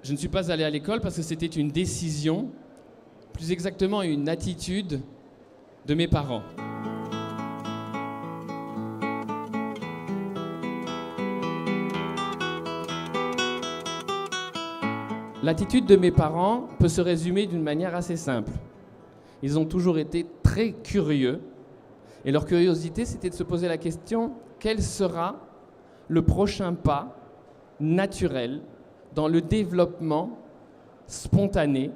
Je ne suis pas allé à l'école parce que c'était une décision, plus exactement une attitude de mes parents. L'attitude de mes parents peut se résumer d'une manière assez simple. Ils ont toujours été très curieux et leur curiosité, c'était de se poser la question « Quel sera le prochain pas naturel dans le développement spontané,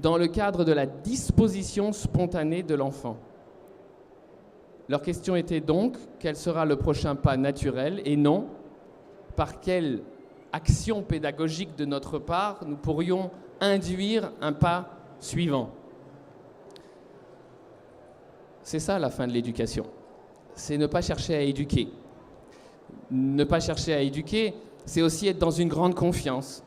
dans le cadre de la disposition spontanée de l'enfant ?» Leur question était donc « Quel sera le prochain pas naturel ?» et non « Par quelle action pédagogique de notre part nous pourrions induire un pas suivant ?» C'est ça la fin de l'éducation. C'est ne pas chercher à éduquer. Ne pas chercher à éduquer, c'est aussi être dans une grande confiance.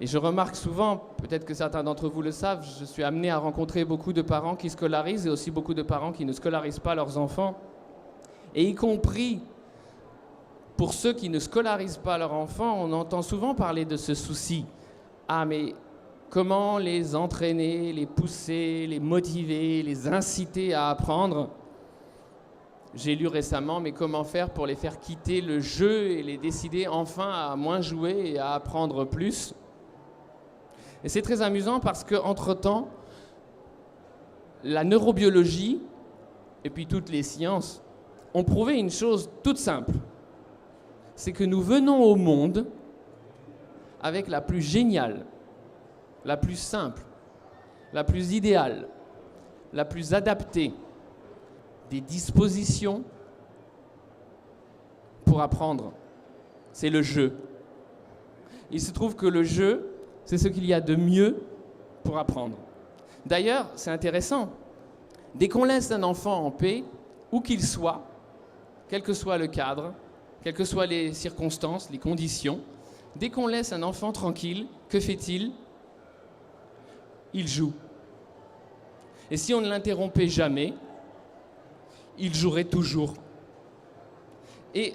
Et je remarque souvent, peut-être que certains d'entre vous le savent, je suis amené à rencontrer beaucoup de parents qui scolarisent et aussi beaucoup de parents qui ne scolarisent pas leurs enfants. Et y compris pour ceux qui ne scolarisent pas leurs enfants, on entend souvent parler de ce souci. Ah, mais comment les entraîner, les pousser, les motiver, les inciter à apprendre ? J'ai lu récemment, mais comment faire pour les faire quitter le jeu et les décider enfin à moins jouer et à apprendre plus ? Et c'est très amusant parce qu'entre-temps, la neurobiologie et puis toutes les sciences ont prouvé une chose toute simple. C'est que nous venons au monde avec la plus géniale, la plus simple, la plus idéale, la plus adaptée des dispositions pour apprendre. C'est le jeu. Il se trouve que le jeu, c'est ce qu'il y a de mieux pour apprendre. D'ailleurs, c'est intéressant. Dès qu'on laisse un enfant en paix, où qu'il soit, quel que soit le cadre, quelles que soient les circonstances, les conditions, dès qu'on laisse un enfant tranquille, que fait-il ? Il joue. Et si on ne l'interrompait jamais, il jouerait toujours. Et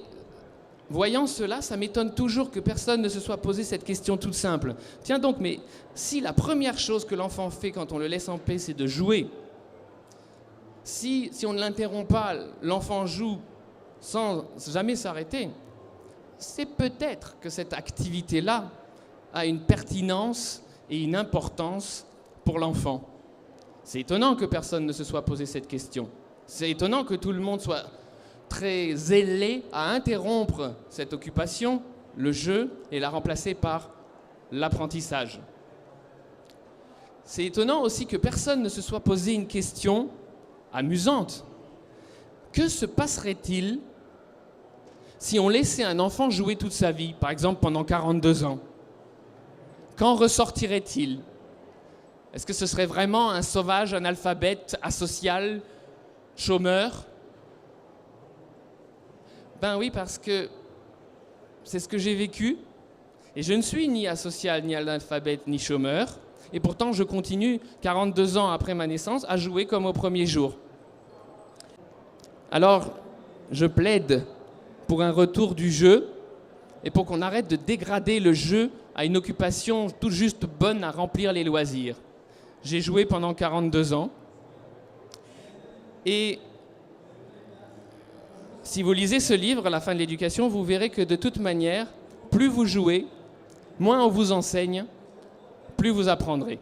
voyant cela, ça m'étonne toujours que personne ne se soit posé cette question toute simple. Tiens donc, mais si la première chose que l'enfant fait quand on le laisse en paix, c'est de jouer, si on ne l'interrompt pas, l'enfant joue sans jamais s'arrêter, c'est peut-être que cette activité-là a une pertinence et une importance pour l'enfant. C'est étonnant que personne ne se soit posé cette question. C'est étonnant que tout le monde soit très zélé à interrompre cette occupation, le jeu, et la remplacer par l'apprentissage. C'est étonnant aussi que personne ne se soit posé une question amusante. Que se passerait-il si on laissait un enfant jouer toute sa vie, par exemple pendant 42 ans ? Qu'en ressortirait-il ? Est-ce que ce serait vraiment un sauvage analphabète, asocial, chômeur ? Ben oui, parce que c'est ce que j'ai vécu. Et je ne suis ni asocial, ni analphabète, ni chômeur. Et pourtant, je continue, 42 ans après ma naissance, à jouer comme au premier jour. Alors, je plaide pour un retour du jeu et pour qu'on arrête de dégrader le jeu à une occupation tout juste bonne à remplir les loisirs. J'ai joué pendant 42 ans. Et si vous lisez ce livre, La fin de l'éducation, vous verrez que de toute manière, plus vous jouez, moins on vous enseigne, plus vous apprendrez.